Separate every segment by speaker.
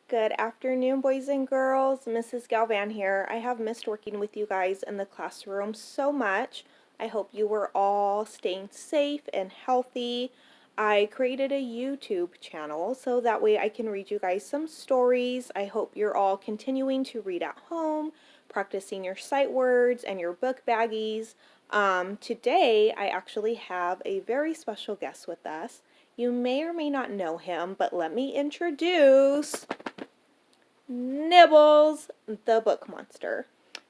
Speaker 1: Good afternoon, boys and girls. Mrs. Galvan here. I have missed working with you guys in the classroom so much. I hope you were all staying safe and healthy. I created a YouTube channel so that way I can read you guys some stories. I hope you're all continuing to read at home, practicing your sight words and your book baggies. Today, I actually have a very special guest with us. You may or may not know him, but let me introduce Nibbles, the book monster.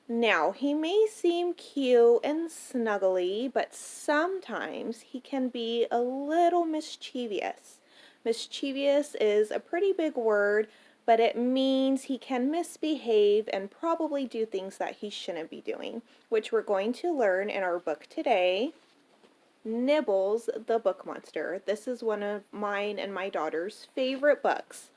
Speaker 1: Now, he may seem cute and snuggly, but sometimes he can be a little mischievous. Mischievous is a pretty big word, but it means he can misbehave and probably do things that he shouldn't be doing, which we're going to learn in our book today, Nibbles, the Book Monster. This is one of mine and my daughter's favorite books.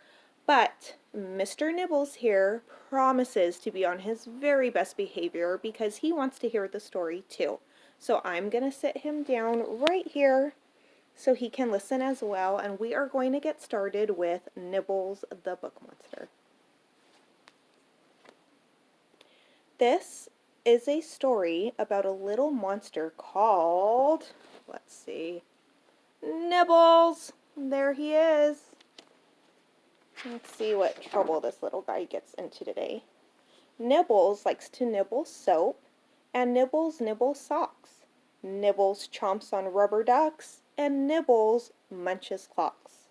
Speaker 1: But Mr. Nibbles here promises to be on his very best behavior because he wants to hear the story too. So I'm going to sit him down right here so he can listen as well, and we are going to get started with Nibbles, the Book Monster. This is a story about a little monster called, let's see, Nibbles. There he is. Let's see what trouble this little guy gets into today. Nibbles likes to nibble soap, and Nibbles nibbles socks. Nibbles chomps on rubber ducks, and Nibbles munches clocks.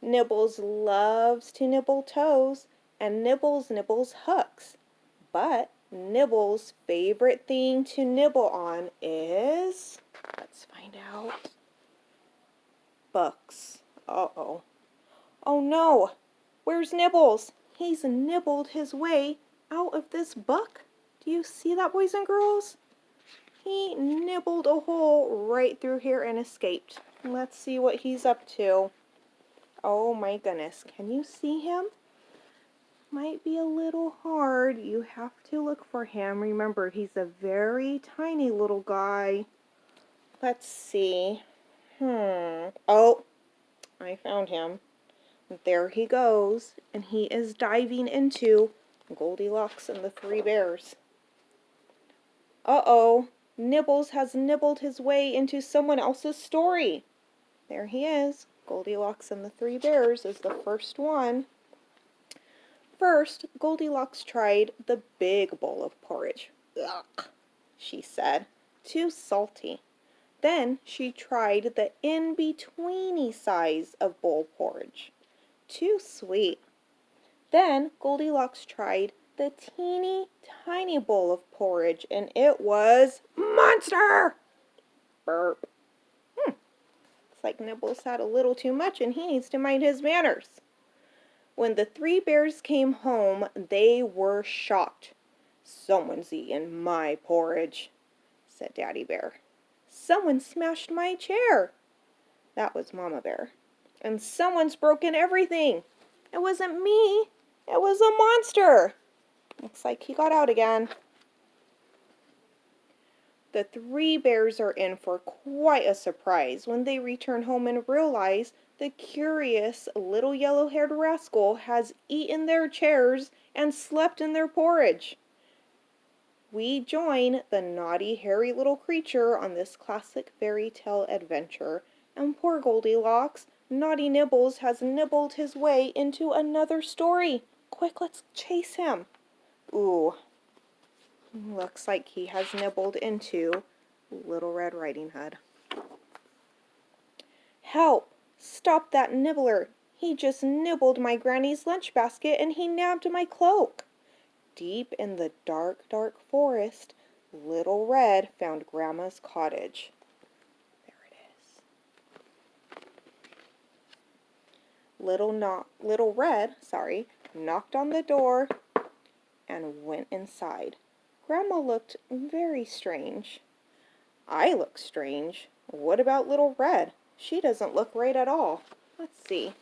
Speaker 1: Nibbles loves to nibble toes, and Nibbles nibbles hooks. But Nibbles' favorite thing to nibble on is, let's find out, books. Uh-oh. Oh no! Where's Nibbles? He's nibbled his way out of this book. Do you see that, boys and girls? He nibbled a hole right through here and escaped. Let's see what he's up to. Oh my goodness, can you see him? Might be a little hard. You have to look for him. Remember, he's a very tiny little guy. Let's see. Oh, I found him. There he goes, and he is diving into Goldilocks and the Three Bears. Uh-oh, Nibbles has nibbled his way into someone else's story. There he is. Goldilocks and the Three Bears is the first one. First, Goldilocks tried the big bowl of porridge. Ugh, she said, too salty. Then she tried the in-betweeny size of bowl porridge. Too sweet. Then Goldilocks tried the teeny tiny bowl of porridge, and it was monster! Burp. It's like Nibbles had a little too much and he needs to mind his manners. When the Three Bears came home, they were shocked. "Someone's eaten my porridge," said Daddy Bear. "Someone smashed my chair." That was Mama Bear. "And someone's broken everything." "It wasn't me. It was a monster." Looks like he got out again. The Three Bears are in for quite a surprise when they return home and realize the curious little yellow-haired rascal has eaten their chairs and slept in their porridge. We join the naughty, hairy little creature on this classic fairy tale adventure, and poor Goldilocks, naughty Nibbles has nibbled his way into another story. Quick, let's chase him. Ooh, looks like he has nibbled into Little Red Riding Hood. "Help! Stop that nibbler! He just nibbled my granny's lunch basket and he nabbed my cloak." Deep in the dark, dark forest, Little Red found Grandma's cottage. There it is. Little Red knocked on the door and went inside. Grandma looked very strange. I look strange. What about Little Red? She doesn't look right at all. Let's see.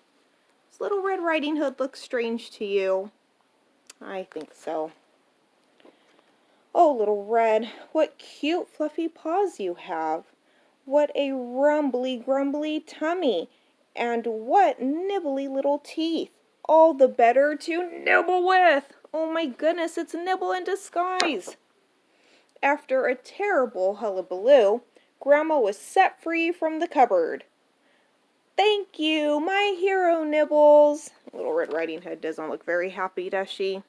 Speaker 1: Does Little Red Riding Hood look strange to you? I think so. "Oh, Little Red, what cute fluffy paws you have. What a rumbly grumbly tummy. And what nibbly little teeth. all the better to nibble with. Oh my goodness, it's Nibble in disguise. After a terrible hullabaloo, Grandma was set free from the cupboard. Thank you, my hero, Nibbles. Little Red Riding Hood doesn't look very happy, does she?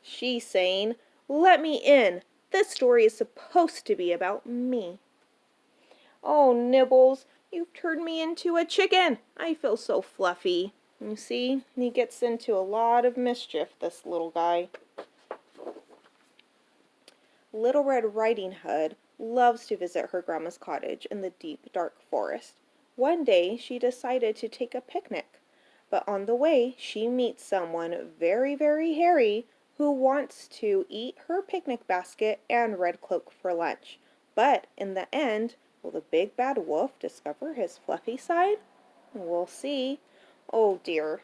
Speaker 1: She's saying, let me in. This story is supposed to be about me. Oh, Nibbles, you've turned me into a chicken. I feel so fluffy. You see, he gets into a lot of mischief, this little guy. Little Red Riding Hood loves to visit her grandma's cottage in the deep, dark forest. One day, she decided to take a picnic, but on the way, she meets someone very, very hairy who wants to eat her picnic basket and red cloak for lunch. But in the end, will the big bad wolf discover his fluffy side? We'll see. Oh dear,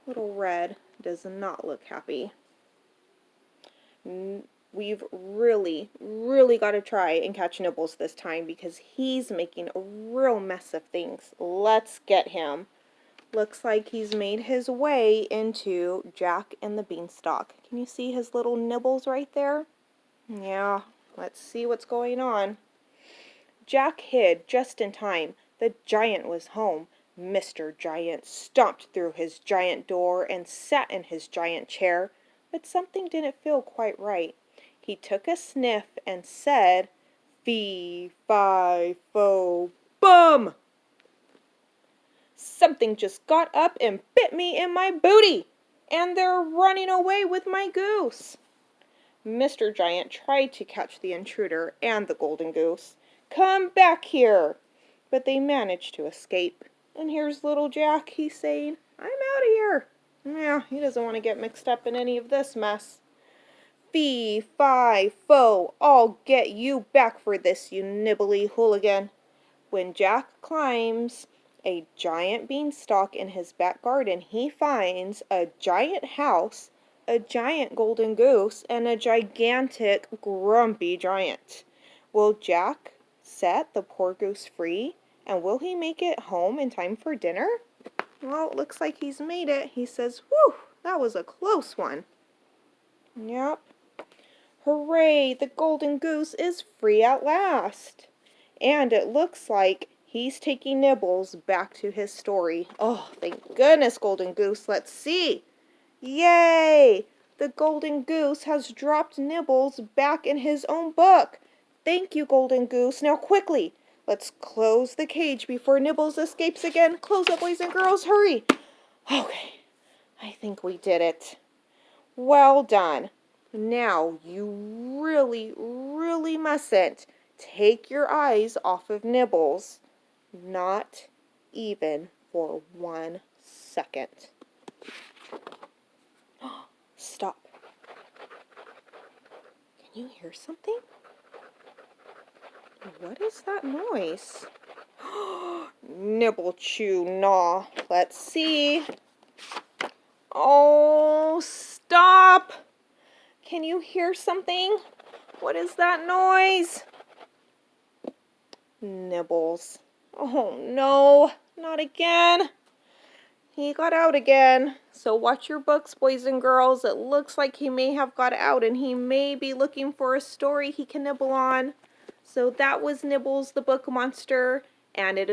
Speaker 1: Little Red does not look happy. We've really, really got to try and catch Nibbles this time because he's making a real mess of things. Let's get him. Looks like he's made his way into Jack and the Beanstalk. Can you see his little nibbles right there? Yeah, let's see what's going on. Jack hid just in time. The giant was home. Mr. Giant stomped through his giant door and sat in his giant chair, but something didn't feel quite right. He took a sniff and said, "Fee, fi, fo, bum! Something just got up and bit me in my booty, and they're running away with my goose." Mr. Giant tried to catch the intruder and the golden goose. "Come back here!" But they managed to escape. And here's little Jack, he's saying, "I'm out of here." Yeah, he doesn't want to get mixed up in any of this mess. "Fee, fi, fo, I'll get you back for this, you nibbly hooligan." When Jack climbs a giant beanstalk in his back garden, he finds a giant house, a giant golden goose, and a gigantic, grumpy giant. Will Jack set the poor goose free? And will he make it home in time for dinner? Well, it looks like he's made it. He says, "Whew, that was a close one." Yep. Hooray, the golden goose is free at last. And it looks like he's taking Nibbles back to his story. Oh, thank goodness, golden goose. Let's see. Yay! The golden goose has dropped Nibbles back in his own book. Thank you, golden goose. Now quickly, let's close the cage before Nibbles escapes again. Close up, boys and girls. Hurry. Okay, I think we did it. Well done. Now, you really, really mustn't take your eyes off of Nibbles. Not even for 1 second. Stop. Can you hear something? What is that noise? Nibble, chew, gnaw. Let's see. Oh, stop! Can you hear something? What is that noise? Nibbles. Oh no, not again. He got out again. So watch your books, boys and girls. It looks like he may have got out and he may be looking for a story he can nibble on. So that was Nibbles the Book Monster, and it is